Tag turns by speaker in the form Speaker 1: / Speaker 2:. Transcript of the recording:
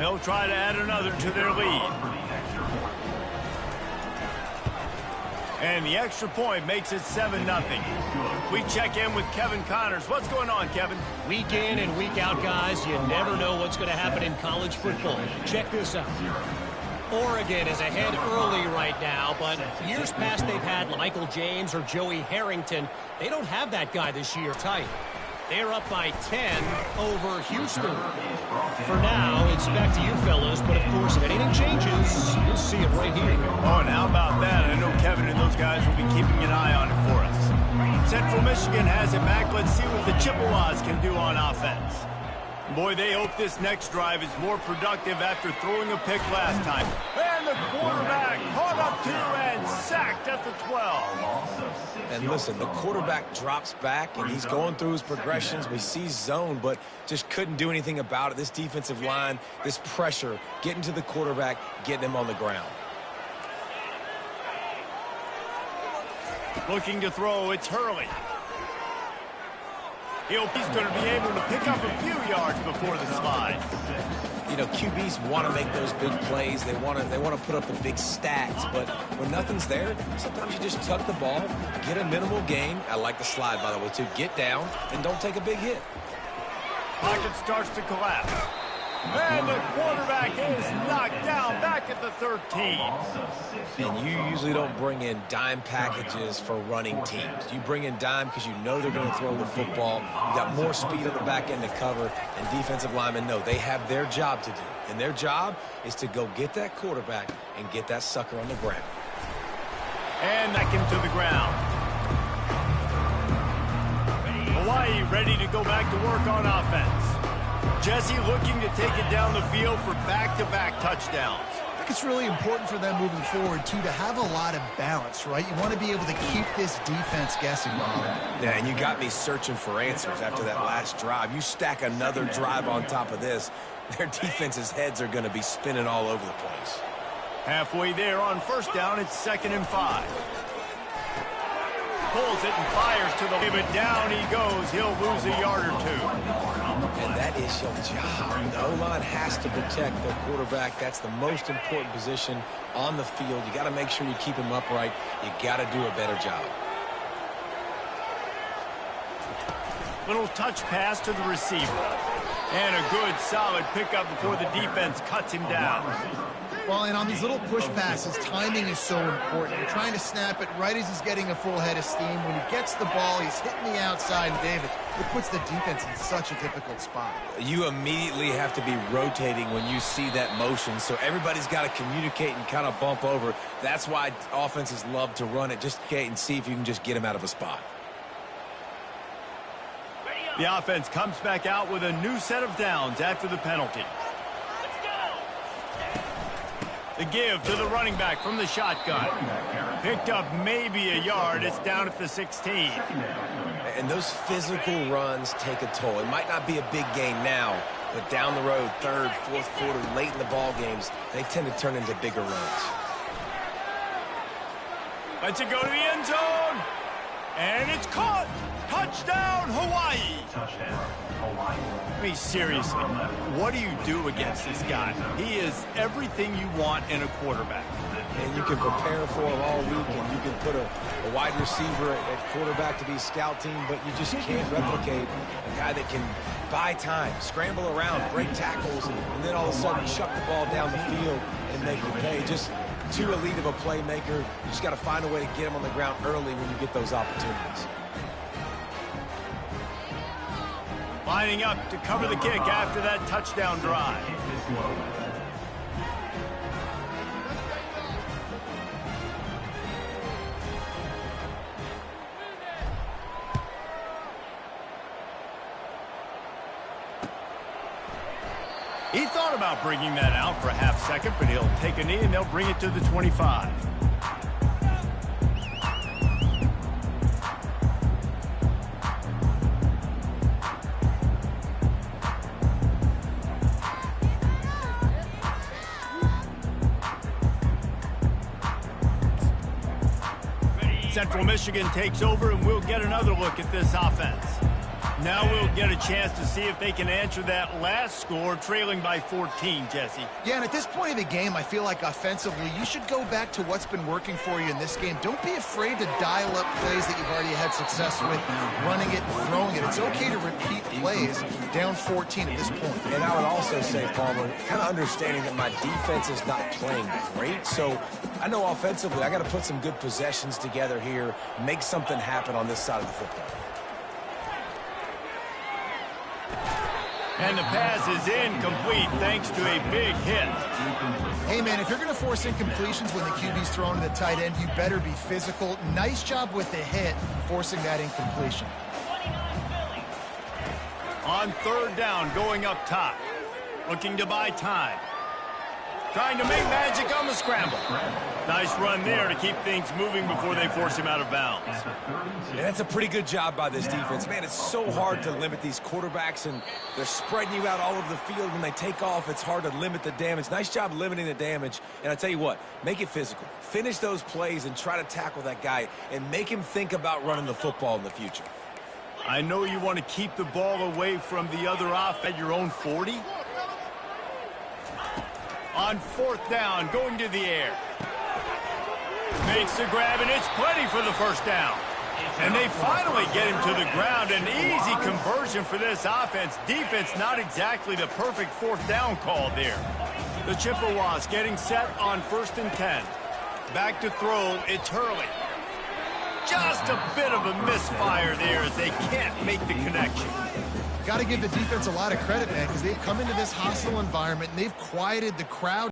Speaker 1: They'll try to add another to their lead. And the extra point makes it 7-0. We check in with Kevin Connors. What's going on, Kevin?
Speaker 2: Week in and week out, guys, you never know what's going to happen in college football. Check this out. Oregon is ahead early right now, but years past they've had Michael James or Joey Harrington. They don't have that guy this year tight. They're up by 10 over Houston. For now, it's back to you fellas, but of course, if anything changes, you'll see it right here.
Speaker 1: Oh, and how about that? I know Kevin and those guys will be keeping an eye on it for us. Central Michigan has it back. Let's see what the Chippewas can do on offense. Boy, they hope this next drive is more productive after throwing a pick last time. And the quarterback caught up to and sacked at the 12.
Speaker 3: And listen, the quarterback drops back, and he's going through his progressions. We see zone, but just couldn't do anything about it. This defensive line, this pressure, getting to the quarterback, getting him on the ground.
Speaker 1: Looking to throw, it's Hurley. He's going to be able to pick up a few yards before the slide.
Speaker 3: You know, QBs want to make those big plays. They want to put up the big stats. But when nothing's there, sometimes you just tuck the ball, get a minimal gain. I like the slide, by the way, too. Get down and don't take a big hit.
Speaker 1: Pocket starts to collapse. And the quarterback is knocked down back at the 13.
Speaker 3: And you usually don't bring in dime packages for running teams. You bring in dime because you know they're going to throw the football. You got more speed on the back end to cover. And defensive linemen know they have their job to do. And their job is to go get that quarterback and get that sucker on the ground.
Speaker 1: And back him to the ground. Hawaii ready to go back to work on offense. Jesse looking to take it down the field for back-to-back touchdowns.
Speaker 4: I think it's really important for them moving forward, too, to have a lot of balance, right? You want to be able to keep this defense guessing, Bob.
Speaker 3: Yeah, and you got me searching for answers after that last drive. You stack another drive on top of this, their defense's heads are going to be spinning all over the place.
Speaker 1: Halfway there on first down, it's 2nd and 5. Pulls it and fires to the but down he goes. He'll lose a yard or two.
Speaker 3: And that is your job. The O-line has to protect their quarterback. That's the most important position on the field. You got to make sure you keep him upright. You got to do a better job.
Speaker 1: Little touch pass to the receiver. And a good, solid pickup before the defense cuts him down.
Speaker 4: Well, and on these little push passes, timing is so important. You're trying to snap it right as he's getting a full head of steam. When he gets the ball, he's hitting the outside, and David, it puts the defense in such a difficult spot.
Speaker 3: You immediately have to be rotating when you see that motion, so everybody's got to communicate and kind of bump over. That's why offenses love to run it. Just get and see if you can just get him out of a spot.
Speaker 1: The offense comes back out with a new set of downs after the penalty. The give to the running back from the shotgun. Picked up maybe a yard. It's down at the 16.
Speaker 3: And those physical runs take a toll. It might not be a big gain now, but down the road, third, fourth quarter, late in the ball games, they tend to turn into bigger runs.
Speaker 1: Lets it go to the end zone. And it's caught. Touchdown, Hawaii. I mean, seriously, what do you do against this guy? He is everything you want in a quarterback.
Speaker 3: And you can prepare for him all week, and you can put a wide receiver at quarterback to be scout team, but you just can't replicate a guy that can buy time, scramble around, break tackles, and then all of a sudden chuck the ball down the field and make the pay. Just too elite of a playmaker. You just got to find a way to get him on the ground early when you get those opportunities.
Speaker 1: Lining up to cover the kick after that touchdown drive. He thought about bringing that out for a half second, but he'll take a knee and they'll bring it to the 25. Central Michigan takes over, and we'll get another look at this offense. Now we'll get a chance to see if they can answer that last score, trailing by 14, Jesse.
Speaker 4: Yeah, and at this point of the game, I feel like offensively, you should go back to what's been working for you in this game. Don't be afraid to dial up plays that you've already had success with, running it and throwing it. It's okay to repeat plays down 14 at this point.
Speaker 3: And I would also say, Palmer, kind of understanding that my defense is not playing great, so I know offensively I got to put some good possessions together here, make something happen on this side of the football.
Speaker 1: And the pass is incomplete thanks to a big hit.
Speaker 4: Hey, man, if you're going to force incompletions when the QB's thrown to the tight end, you better be physical. Nice job with the hit, forcing that incompletion.
Speaker 1: On third down, going up top. Looking to buy time. Trying to make magic on the scramble. Nice run there to keep things moving before they force him out of bounds.
Speaker 3: Yeah, that's a pretty good job by this defense. Man, it's so hard to limit these quarterbacks, and they're spreading you out all over the field. When they take off, it's hard to limit the damage. Nice job limiting the damage. And I tell you what, make it physical. Finish those plays and try to tackle that guy and make him think about running the football in the future.
Speaker 1: I know you want to keep the ball away from the other off at your own 40. On fourth down, going to the air. Makes the grab, and it's plenty for the first down. And they finally get him to the ground. An easy conversion for this offense. Defense, not exactly the perfect fourth down call there. The Chippewas getting set on 1st and 10. Back to throw, it's Hurley. Just a bit of a misfire there as they can't make the connection.
Speaker 4: Got to give the defense a lot of credit, man, because they've come into this hostile environment and they've quieted the crowd